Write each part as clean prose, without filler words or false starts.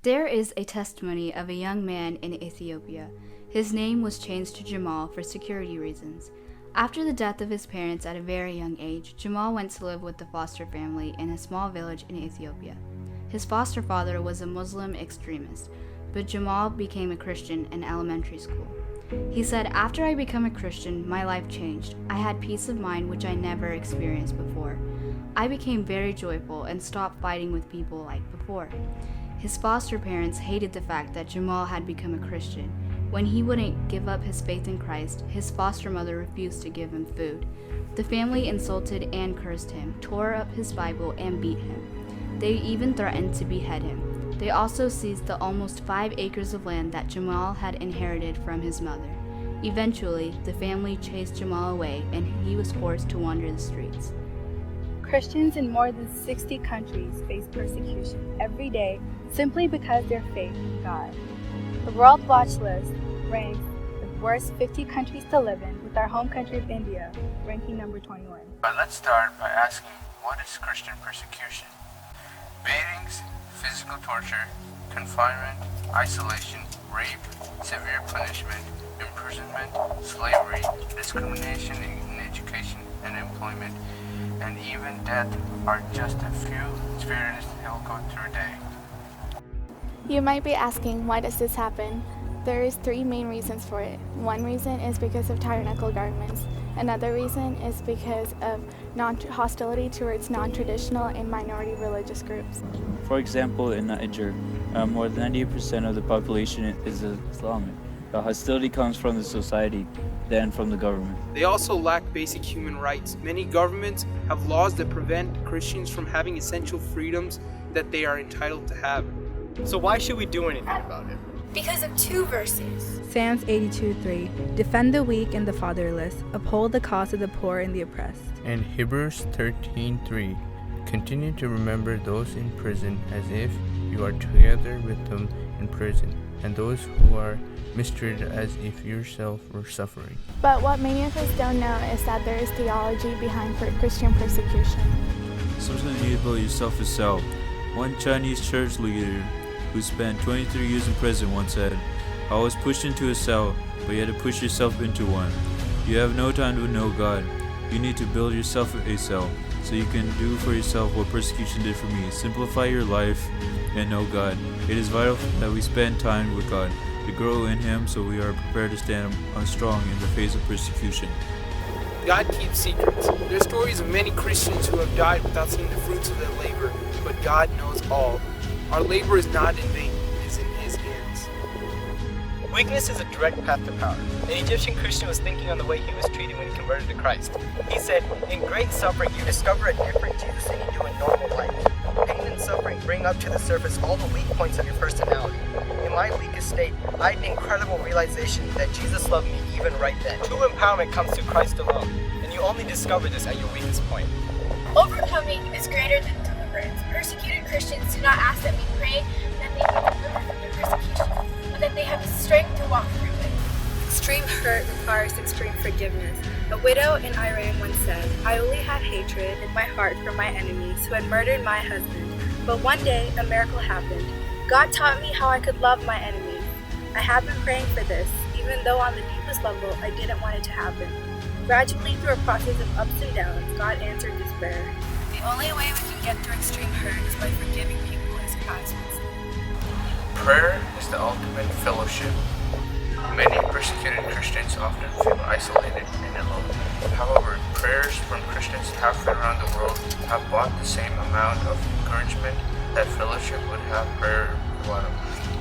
There is a testimony of a young man in Ethiopia. His name was changed to Jamal for security reasons. After the death of his parents at a very young age, Jamal went to live with the foster family in a small village in Ethiopia. His foster father was a Muslim extremist, but Jamal became a Christian in elementary school. He said, "After I became a Christian, my life changed. I had peace of mind which I never experienced before. I became very joyful and stopped fighting with people like before." His foster parents hated the fact that Jamal had become a Christian. When he wouldn't give up his faith in Christ, his foster mother refused to give him food. The family insulted and cursed him, tore up his Bible, and beat him. They even threatened to behead him. They also seized the almost 5 acres of land that Jamal had inherited from his mother. Eventually, the family chased Jamal away and he was forced to wander the streets. Christians in more than 60 countries face persecution every day simply because their faith in God. The World Watch List ranks the worst 50 countries to live in, with our home country of India ranking number 21. But let's start by asking, what is Christian persecution? Beatings, physical torture, confinement, isolation, rape, severe punishment, imprisonment, slavery, discrimination in education and employment, and even death are just a few experiences he'll go through a day. You might be asking, why does this happen? There is 3 main reasons for it. One reason is because of tyrannical governments. Another reason is because of hostility towards non-traditional and minority religious groups. For example, in Niger, more than 98% of the population is Islamic. The hostility comes from the society, then from the government. They also lack basic human rights. Many governments have laws that prevent Christians from having essential freedoms that they are entitled to have. So why should we do anything about it? Because of 2 verses. Psalms 82:3. Defend the weak and the fatherless. Uphold the cause of the poor and the oppressed. And Hebrews 13:3. Continue to remember those in prison as if you are together with them in prison, and those who are mistreated as if yourself were suffering. But what many of us don't know is that there is theology behind Christian persecution. Something you about yourself is self. One Chinese church leader who spent 23 years in prison once said, "I was pushed into a cell, but you had to push yourself into one. You have no time to know God. You need to build yourself a cell, so you can do for yourself what persecution did for me. Simplify your life and know God. It is vital that we spend time with God, to grow in Him so we are prepared to stand strong in the face of persecution." God keeps secrets. There are stories of many Christians who have died without seeing the fruits of their labor, but God knows all. Our labor is not in vain, it is in His hands. Weakness is a direct path to power. An Egyptian Christian was thinking on the way he was treated when he converted to Christ. He said, "In great suffering you discover a different Jesus than you do in normal life. Pain and suffering bring up to the surface all the weak points of your personality. In my weakest state, I had an incredible realization that Jesus loved me even right then. True empowerment comes through Christ alone, and you only discover this at your weakest point." Overcoming is greater than deliverance. Persecuted Christians do not ask that we pray that they be delivered from their persecution, but that they have the strength to walk through it. Extreme hurt requires extreme forgiveness. A widow in Iran once said, "I only had hatred in my heart for my enemies who had murdered my husband. But one day, a miracle happened. God taught me how I could love my enemies. I have been praying for this, even though on the deepest level, I didn't want it to happen. Gradually, through a process of ups and downs, God answered this prayer." The only way we can get through extreme hurt is by forgiving people as Christ once did. Prayer is the ultimate fellowship. Many persecuted Christians often feel isolated and alone. However, prayers from Christians halfway around the world have brought the same amount of encouragement that fellowship would have prayer brought,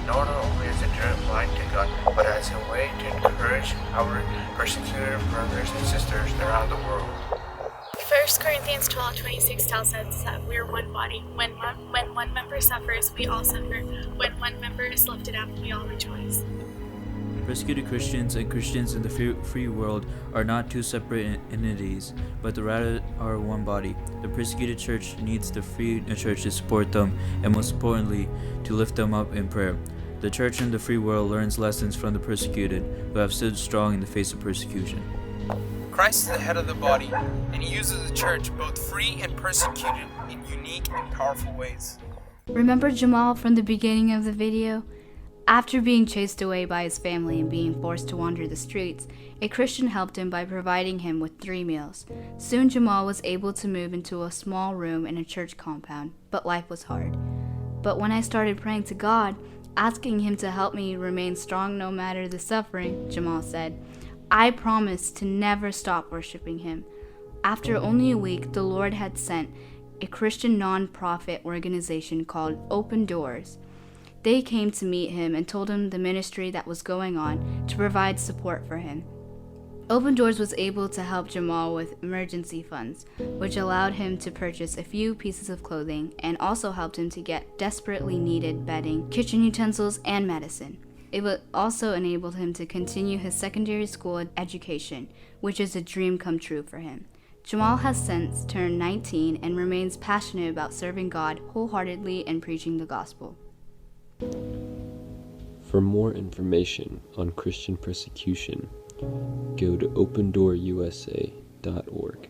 not only as a direct line to God, but as a way to encourage our persecuted brothers and sisters around the world. 1 Corinthians 12:26 tells us that we are one body. When one member suffers, we all suffer. When one member is lifted up, we all rejoice. Persecuted Christians and Christians in the free world are not 2 separate entities, but rather are one body. The persecuted church needs the free church to support them, and most importantly, to lift them up in prayer. The church in the free world learns lessons from the persecuted, who have stood strong in the face of persecution. Christ is the head of the body, and He uses the church, both free and persecuted, in unique and powerful ways. Remember Jamal from the beginning of the video? After being chased away by his family and being forced to wander the streets, a Christian helped him by providing him with 3 meals. Soon Jamal was able to move into a small room in a church compound, but life was hard. But when I started praying to God, asking him to help me remain strong no matter the suffering, Jamal said, I promised to never stop worshiping him. After only a week, the Lord had sent a Christian non-profit organization called Open Doors. They came to meet him and told him the ministry that was going on to provide support for him. Open Doors was able to help Jamal with emergency funds, which allowed him to purchase a few pieces of clothing and also helped him to get desperately needed bedding, kitchen utensils, and medicine. It would also enable him to continue his secondary school education, which is a dream come true for him. Jamal has since turned 19 and remains passionate about serving God wholeheartedly and preaching the gospel. For more information on Christian persecution, go to opendoorusa.org.